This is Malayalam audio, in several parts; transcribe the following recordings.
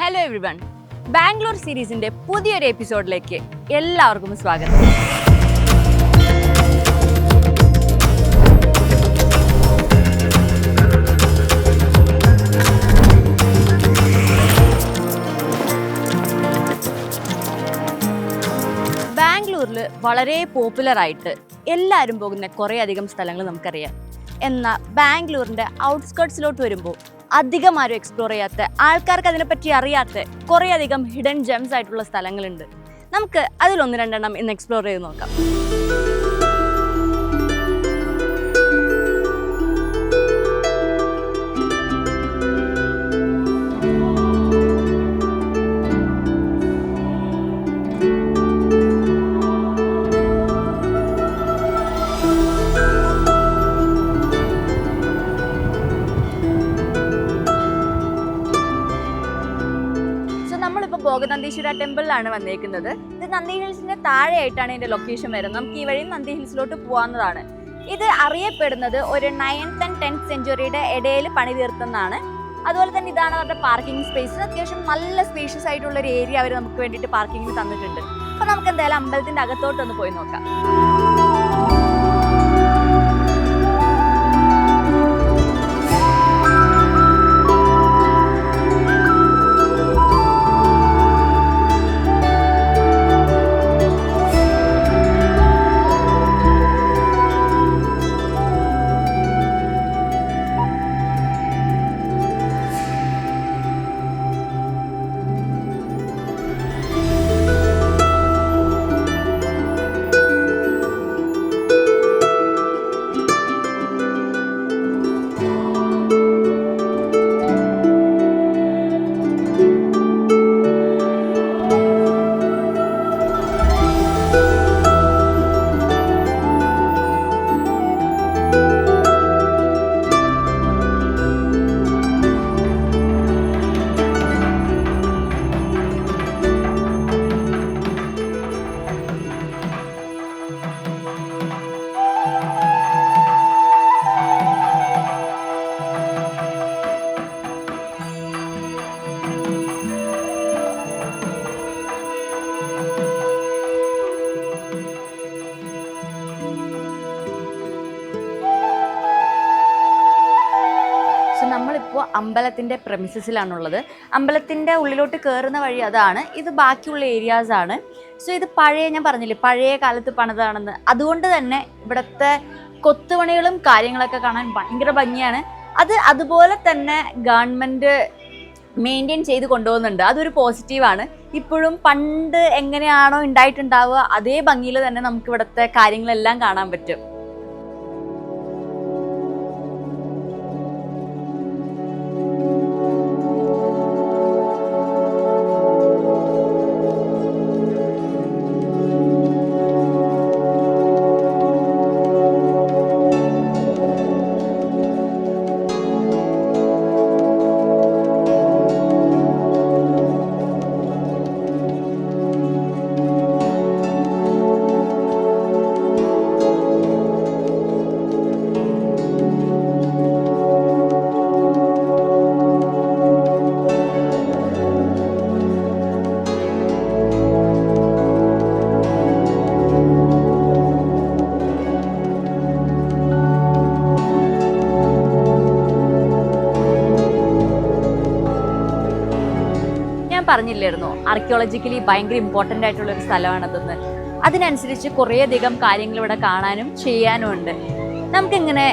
ഹലോ എവ്രിവൺ, ബാംഗ്ലൂർ സീരീസിന്റെ പുതിയൊരു എപ്പിസോഡിലേക്ക് എല്ലാവർക്കും സ്വാഗതം. ബാംഗ്ലൂരിൽ വളരെ പോപ്പുലറായിട്ട് എല്ലാവരും പോകുന്ന കുറേ അധികം സ്ഥലങ്ങൾ നമുക്കറിയാം. എന്നാൽ ബാംഗ്ലൂരിൻ്റെ ഔട്ട്സ്കേർട്സിലോട്ട് വരുമ്പോൾ അധികം ആരും എക്സ്പ്ലോർ ചെയ്യാത്ത, ആൾക്കാർക്ക് അതിനെപ്പറ്റി അറിയാത്ത കുറേ അധികം ഹിഡൻ ജെംസ് ആയിട്ടുള്ള സ്ഥലങ്ങളുണ്ട്. നമുക്ക് അതിലൊന്ന് രണ്ടെണ്ണം ഇന്ന് എക്സ്പ്ലോർ ചെയ്ത് നോക്കാം. ഭോഗനന്ദീശ്വര ടെമ്പിളിലാണ് വന്നേക്കുന്നത്. ഇത് നന്ദി ഹിൽസിന്റെ താഴെയായിട്ടാണ് ഇതിന്റെ ലൊക്കേഷൻ വരുന്നത്. നമുക്ക് ഈ വഴി നന്ദി ഹിൽസിലോട്ട് പോകാവുന്നതാണ്. ഇത് അറിയപ്പെടുന്നത് ഒരു 9th and 10th സെഞ്ചുറിയുടെ ഇടയിൽ പണി തീർത്തെന്നാണ്. അതുപോലെ തന്നെ ഇതാണ് അവരുടെ പാർക്കിംഗ് സ്പേസ്. അത്യാവശ്യം നല്ല സ്പേഷ്യസ് ആയിട്ടുള്ള ഒരു ഏരിയ അവർ നമുക്ക് വേണ്ടിയിട്ട് പാർക്കിങ്ങിന് തന്നിട്ടുണ്ട്. അപ്പൊ നമുക്ക് എന്തായാലും അമ്പലത്തിന്റെ അകത്തോട്ടൊന്ന് പോയി നോക്കാം. നമ്മളിപ്പോൾ അമ്പലത്തിൻ്റെ പ്രെമിസസിലാണുള്ളത്. അമ്പലത്തിൻ്റെ ഉള്ളിലോട്ട് കയറുന്ന വഴി അതാണ്. ഇത് ബാക്കിയുള്ള ഏരിയാസാണ്. സോ ഇത് ഞാൻ പറഞ്ഞില്ലേ പഴയ കാലത്ത് പണിതാണെന്ന്. അതുകൊണ്ട് തന്നെ ഇവിടുത്തെ കൊത്തുപണികളും കാര്യങ്ങളൊക്കെ കാണാൻ ഭയങ്കര ഭംഗിയാണ്. അതുപോലെ തന്നെ ഗവൺമെൻറ് മെയിൻറ്റെയിൻ ചെയ്ത് കൊണ്ടുപോകുന്നുണ്ട്. അതൊരു പോസിറ്റീവാണ്. ഇപ്പോഴും പണ്ട് എങ്ങനെയാണോ ഉണ്ടായിട്ടുണ്ടാവുക അതേ ഭംഗിയിൽ തന്നെ നമുക്ക് ഇവിടുത്തെ കാര്യങ്ങളെല്ലാം കാണാൻ പറ്റും. പറഞ്ഞില്ലായിരുന്നോ ആർക്കിയോളജിക്കലി ഭയങ്കര ഇമ്പോർട്ടൻ്റ് ആയിട്ടുള്ള ഒരു സ്ഥലമാണതെന്ന്. അതിനനുസരിച്ച് കുറേയധികം കാര്യങ്ങൾ ഇവിടെ കാണാനും ചെയ്യാനും ഉണ്ട്. നമുക്കിങ്ങനെ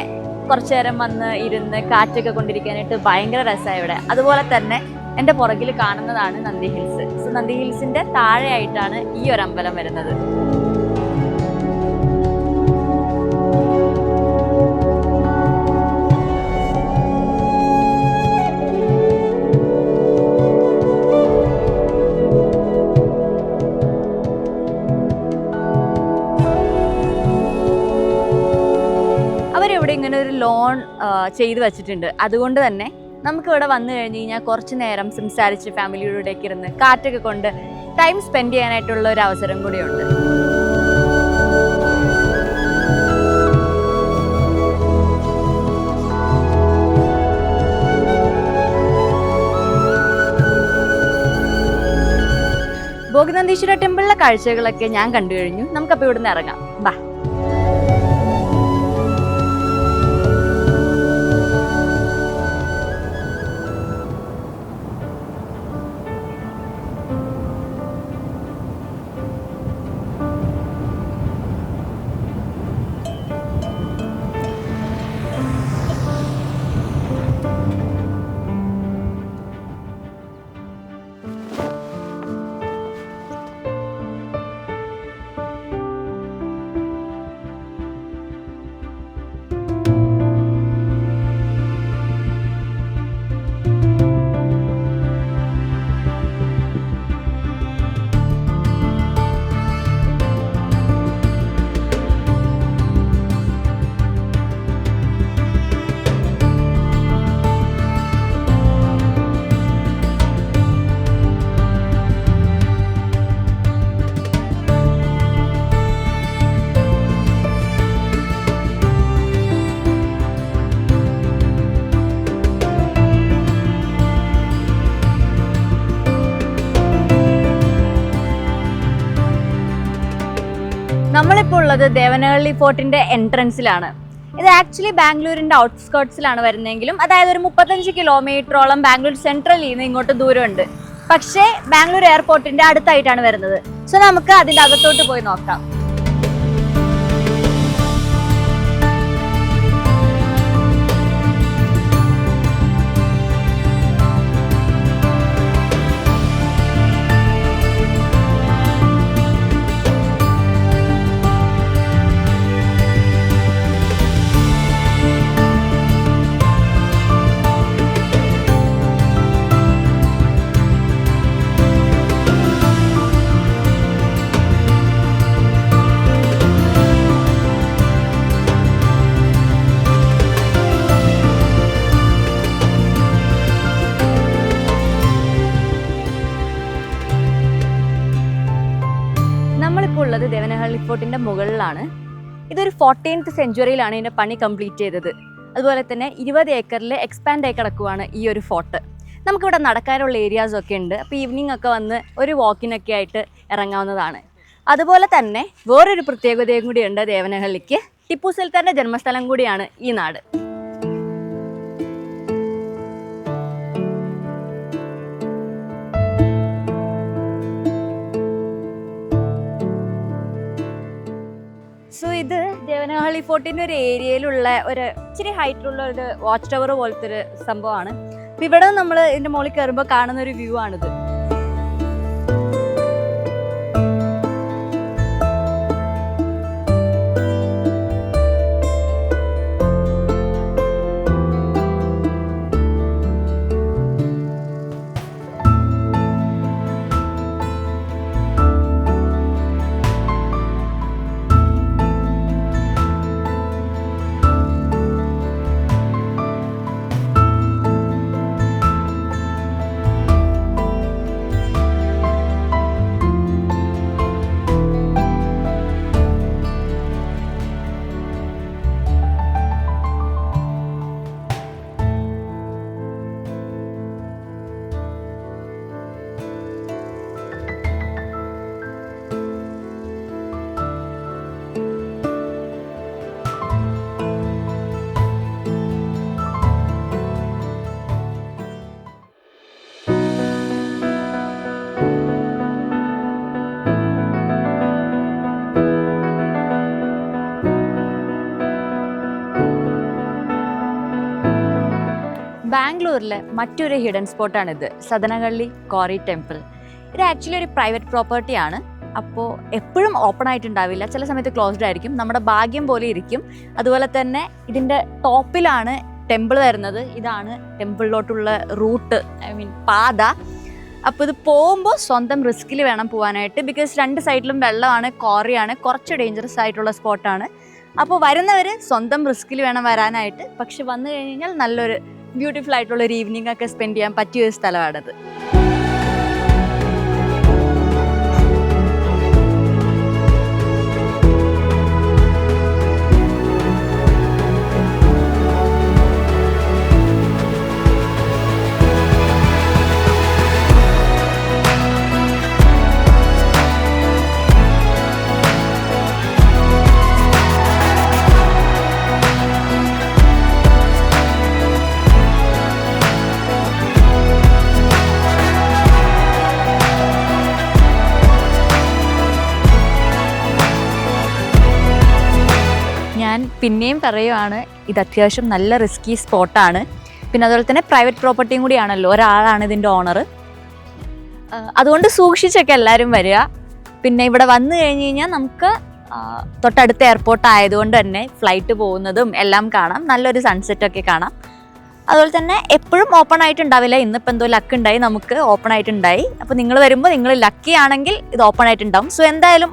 കുറച്ചു നേരം വന്ന് ഇരുന്ന് കാറ്റൊക്കെ കൊണ്ടിരിക്കാനായിട്ട് ഭയങ്കര രസമാണ് ഇവിടെ. അതുപോലെ തന്നെ എൻ്റെ പുറകിൽ കാണുന്നതാണ് നന്ദി ഹിൽസ്. സോ നന്ദി ഹിൽസിൻ്റെ താഴെയായിട്ടാണ് ഈ ഒരു അമ്പലം വരുന്നത്. ഇങ്ങനെ ഒരു ലോൺ ചെയ്ത് വെച്ചിട്ടുണ്ട്. അതുകൊണ്ട് തന്നെ നമുക്കിവിടെ വന്നു കഴിഞ്ഞ് കഴിഞ്ഞാൽ കുറച്ച് നേരം സംസാരിച്ച് ഫാമിലിയോടൊക്കെ ഇരുന്ന് കാറ്റൊക്കെ കൊണ്ട് ടൈം സ്പെൻഡ് ചെയ്യാനായിട്ടുള്ള ഒരു അവസരം കൂടിയുണ്ട്. ഭോഗനന്ദീശ്വര ടെമ്പിളിലെ കാഴ്ചകളൊക്കെ ഞാൻ കണ്ടു കഴിഞ്ഞു. നമുക്കപ്പോൾ ഇവിടുന്ന് ഇറങ്ങാം. ബാ. നമ്മളിപ്പോൾ ഉള്ളത് ദേവനഹള്ളി ഫോർട്ടിന്റെ എൻട്രൻസിലാണ്. ഇത് ആക്ച്വലി ബാംഗ്ലൂരിന്റെ ഔട്ട്സ്കേർട്സിലാണ് വരുന്നതെങ്കിലും, അതായത് ഒരു 35 കിലോമീറ്ററോളം ബാംഗ്ലൂർ സെൻട്രലിൽ നിന്ന് ഇങ്ങോട്ട് ദൂരമുണ്ട്. പക്ഷേ ബാംഗ്ലൂർ എയർപോർട്ടിന്റെ അടുത്തായിട്ടാണ് വരുന്നത്. സോ നമുക്ക് അതിന്റെ അകത്തോട്ട് പോയി നോക്കാം. ഉള്ളത് ദേവനഹള്ളി ഫോർട്ടിന്റെ മുകളിലാണ്. ഇതൊരു 14th സെഞ്ച്വറിയിലാണ് ഇതിന്റെ പണി കംപ്ലീറ്റ് ചെയ്തത്. അതുപോലെ തന്നെ 20 ഏക്കറിൽ എക്സ്പാൻഡ് ആയി കിടക്കുവാണ് ഈ ഒരു ഫോർട്ട്. നമുക്കിവിടെ നടക്കാനുള്ള ഏരിയാസ് ഒക്കെ ഉണ്ട്. അപ്പോൾ ഈവനിങ് ഒക്കെ വന്ന് ഒരു വാക്കിനൊക്കെ ആയിട്ട് ഇറങ്ങാവുന്നതാണ്. അതുപോലെ തന്നെ വേറൊരു പ്രത്യേകതയും കൂടിയുണ്ട് ദേവനഹള്ളിക്ക്. ടിപ്പു സുൽത്താന്റെ ജന്മസ്ഥലം കൂടിയാണ് ഈ നാട്. സോ ഇത് ദേവനഹള്ളി ഫോർട്ടിൻ്റെ ഒരു ഏരിയയിലുള്ള ഒരു ഇച്ചിരി ഹൈറ്റിലുള്ള ഒരു വാച്ച് ടവർ പോലത്തെ ഒരു സംഭവമാണ്. അപ്പം ഇവിടെ നമ്മൾ ഇതിൻ്റെ മുകളിൽ കയറുമ്പോൾ കാണുന്ന ഒരു വ്യൂ ആണിത്. ബാംഗ്ലൂരിലെ മറ്റൊരു ഹിഡൻ സ്പോട്ടാണിത്, സദനഹള്ളി കോറി ടെമ്പിൾ. ഇത് ആക്ച്വലി ഒരു പ്രൈവറ്റ് പ്രോപ്പർട്ടിയാണ്. അപ്പോൾ എപ്പോഴും ഓപ്പൺ ആയിട്ടുണ്ടാവില്ല, ചില സമയത്ത് ക്ലോസ്ഡ് ആയിരിക്കും. നമ്മുടെ ഭാഗ്യം പോലെ ഇരിക്കും. അതുപോലെ തന്നെ ഇതിൻ്റെ ടോപ്പിലാണ് ടെമ്പിൾ വരുന്നത്. ഇതാണ് ടെമ്പിളിലോട്ടുള്ള റൂട്ട്, പാത. അപ്പോൾ ഇത് പോകുമ്പോൾ സ്വന്തം റിസ്കിൽ വേണം പോകാനായിട്ട്. ബിക്കോസ് 2 സൈഡിലും വെള്ളമാണ്, കോറിയാണ്, കുറച്ച് ഡേഞ്ചറസ് ആയിട്ടുള്ള സ്പോട്ടാണ്. അപ്പോൾ വരുന്നവർ സ്വന്തം റിസ്കിൽ വേണം വരാനായിട്ട്. പക്ഷെ വന്നു കഴിഞ്ഞാൽ നല്ലൊരു ബ്യൂട്ടിഫുൾ ആയിട്ടുള്ള ഒരു ഈവനിങ് ഒക്കെ സ്പെൻഡ് ചെയ്യാൻ പറ്റിയ ഒരു സ്ഥലമാണത്. പിന്നെയും പറയുവാണ്, ഇത് അത്യാവശ്യം നല്ല റിസ്കി സ്പോട്ടാണ്. പിന്നെ അതുപോലെ തന്നെ പ്രൈവറ്റ് പ്രോപ്പർട്ടിയും കൂടിയാണല്ലോ, ഒരാളാണ് ഇതിൻ്റെ ഓണർ. അതുകൊണ്ട് സൂക്ഷിച്ചൊക്കെ എല്ലാവരും വരിക. പിന്നെ ഇവിടെ വന്നു കഴിഞ്ഞ് കഴിഞ്ഞാൽ നമുക്ക് തൊട്ടടുത്ത എയർപോർട്ട് ആയതുകൊണ്ട് തന്നെ ഫ്ലൈറ്റ് പോകുന്നതും എല്ലാം കാണാം, നല്ലൊരു സൺസെറ്റൊക്കെ കാണാം. അതുപോലെ തന്നെ എപ്പോഴും ഓപ്പൺ ആയിട്ടുണ്ടാവില്ല. ഇന്നിപ്പോൾ എന്തോ ലക്ക് ഉണ്ടായി, നമുക്ക് ഓപ്പൺ ആയിട്ടുണ്ടായി. അപ്പോൾ നിങ്ങൾ വരുമ്പോൾ നിങ്ങൾ ലക്കി ആണെങ്കിൽ ഇത് ഓപ്പൺ ആയിട്ടുണ്ടാവും. സോ എന്തായാലും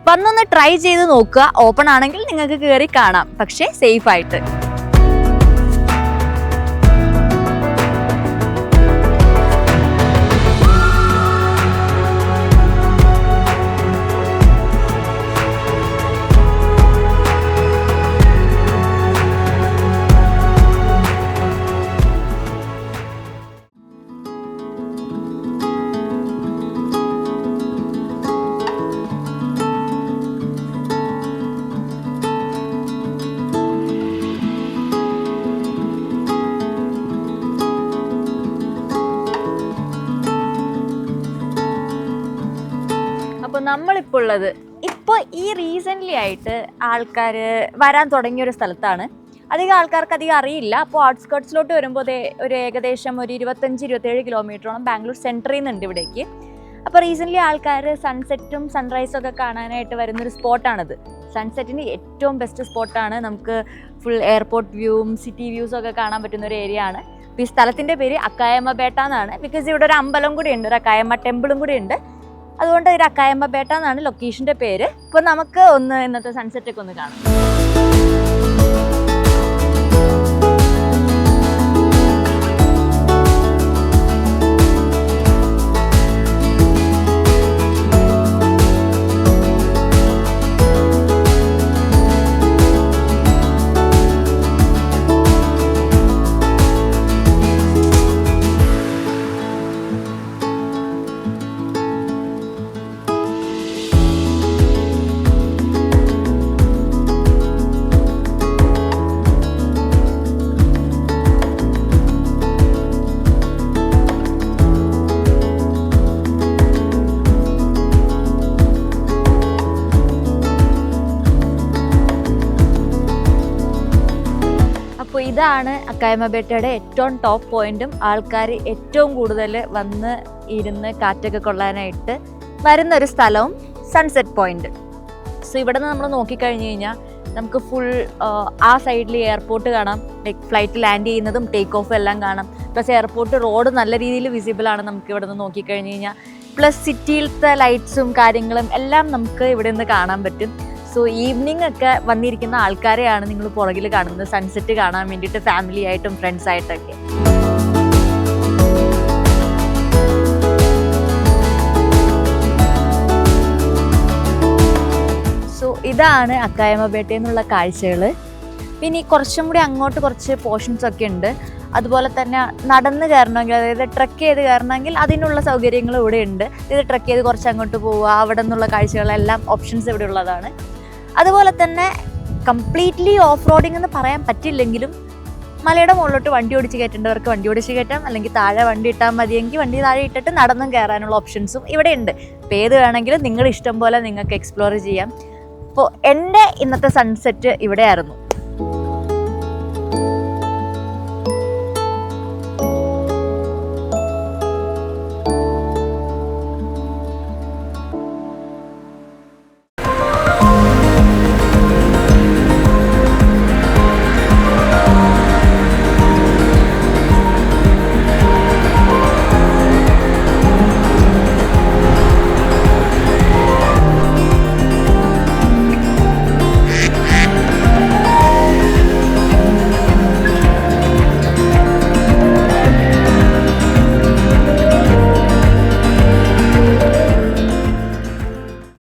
വന്നൊന്ന് ട്രൈ ചെയ്ത് നോക്കുക. ഓപ്പൺ ആണെങ്കിൽ നിങ്ങൾക്ക് കയറി കാണാം, പക്ഷേ സേഫായിട്ട്. അപ്പോൾ നമ്മളിപ്പോൾ ഉള്ളത് ഈ റീസെൻ്റ്ലി ആയിട്ട് ആൾക്കാർ വരാൻ തുടങ്ങിയൊരു സ്ഥലത്താണ്. അധികം ആൾക്കാർക്ക് അധികം അറിയില്ല. അപ്പോൾ ഔട്ട്സ്കേർട്സിലോട്ട് വരുമ്പോൾ ഒരു ഏകദേശം ഒരു 25-27 കിലോമീറ്ററോളം ബാംഗ്ലൂർ സെൻറ്ററിൽ നിന്നുണ്ട് ഇവിടേക്ക്. അപ്പോൾ റീസെൻ്റ്ലി ആൾക്കാർ സൺസെറ്റും സൺറൈസും ഒക്കെ കാണാനായിട്ട് വരുന്നൊരു സ്പോട്ടാണിത്. സൺസെറ്റിന് ഏറ്റവും ബെസ്റ്റ് സ്പോട്ടാണ്. നമുക്ക് ഫുൾ എയർപോർട്ട് വ്യൂവും സിറ്റി വ്യൂസും ഒക്കെ കാണാൻ പറ്റുന്ന ഒരു ഏരിയ ആണ്. അപ്പോൾ ഈ സ്ഥലത്തിൻ്റെ പേര് അക്കായമ്മ ബേട്ട എന്നാണ്. ബിക്കോസ് ഇവിടെ ഒരു അമ്പലം കൂടി ഉണ്ട്, ഒരു അക്കായമ്മ ടെമ്പിളും കൂടി ഉണ്ട്. അതുകൊണ്ട് ഒരു അക്കായമ്മ ബേട്ട എന്നാണ് ലൊക്കേഷൻ്റെ പേര്. അപ്പോൾ നമുക്ക് ഇന്നത്തെ സൺസെറ്റൊക്കെ ഒന്ന് കാണാം. അപ്പോൾ ഇതാണ് അക്കായമ്മ ബേട്ടയുടെ ഏറ്റവും ടോപ്പ് പോയിന്റും ആൾക്കാർ ഏറ്റവും കൂടുതൽ വന്ന് ഇരുന്ന് കാറ്റൊക്കെ കൊള്ളാനായിട്ട് വരുന്നൊരു സ്ഥലവും സൺസെറ്റ് പോയിന്റ്. സോ ഇവിടെ നിന്ന് നമ്മൾ നോക്കിക്കഴിഞ്ഞ് കഴിഞ്ഞാൽ നമുക്ക് ഫുൾ ആ സൈഡിൽ എയർപോർട്ട് കാണാം. ലൈക്ക് ഫ്ലൈറ്റ് ലാൻഡ് ചെയ്യുന്നതും ടേക്ക് ഓഫും എല്ലാം കാണാം. പ്ലസ് എയർപോർട്ട് റോഡ് നല്ല രീതിയിൽ വിസിബിൾ ആണ് നമുക്ക് ഇവിടെ നിന്ന് നോക്കിക്കഴിഞ്ഞ് കഴിഞ്ഞാൽ. പ്ലസ് സിറ്റിയിലത്തെ ലൈറ്റ്സും കാര്യങ്ങളും എല്ലാം നമുക്ക് ഇവിടെ നിന്ന് കാണാൻ പറ്റും. സോ ഈവനിങ് ഒക്കെ വന്നിരിക്കുന്ന ആൾക്കാരെയാണ് നിങ്ങൾ പുറകിൽ കാണുന്നത് സൺസെറ്റ് കാണാൻ വേണ്ടിയിട്ട്, ഫാമിലി ആയിട്ടും ഫ്രണ്ട്സ് ആയിട്ടൊക്കെ. സോ ഇതാണ് അക്കായമ്മ ബേട്ടയിൽ നിന്നുള്ള കാഴ്ചകൾ. പിന്നെ കുറച്ചും കൂടി അങ്ങോട്ട് കുറച്ച് പോർഷൻസ് ഒക്കെ ഉണ്ട്. അതുപോലെ തന്നെ നടന്ന് കയറണമെങ്കിൽ, അതായത് ട്രക്ക് ചെയ്ത് കയറണമെങ്കിൽ അതിനുള്ള സൗകര്യങ്ങൾ ഇവിടെ ഉണ്ട്. ഇത് ട്രക്ക് ചെയ്ത് കുറച്ച് അങ്ങോട്ട് പോവുക, അവിടെ നിന്നുള്ള കാഴ്ചകളെല്ലാം ഓപ്ഷൻസ് ഇവിടെ ഉള്ളതാണ്. അതുപോലെ തന്നെ കംപ്ലീറ്റ്ലി ഓഫ് റോഡിംഗ് എന്ന് പറയാൻ പറ്റില്ലെങ്കിലും മലയുടെ മുകളിലോട്ട് വണ്ടി ഓടിച്ച് കയറ്റേണ്ടവർക്ക് വണ്ടി ഓടിച്ച് കയറ്റാം, അല്ലെങ്കിൽ താഴെ വണ്ടി ഇട്ടാൽ മതിയെങ്കിൽ വണ്ടി താഴെ ഇട്ടിട്ട് നടന്നും കയറാനുള്ള ഓപ്ഷൻസും ഇവിടെ ഉണ്ട്. അപ്പോൾ ഏത് വേണമെങ്കിലും നിങ്ങളുടെ ഇഷ്ടം പോലെ നിങ്ങൾക്ക് എക്സ്പ്ലോർ ചെയ്യാം. അപ്പോൾ എൻ്റെ ഇന്നത്തെ സൺസെറ്റ് ഇവിടെയായിരുന്നു.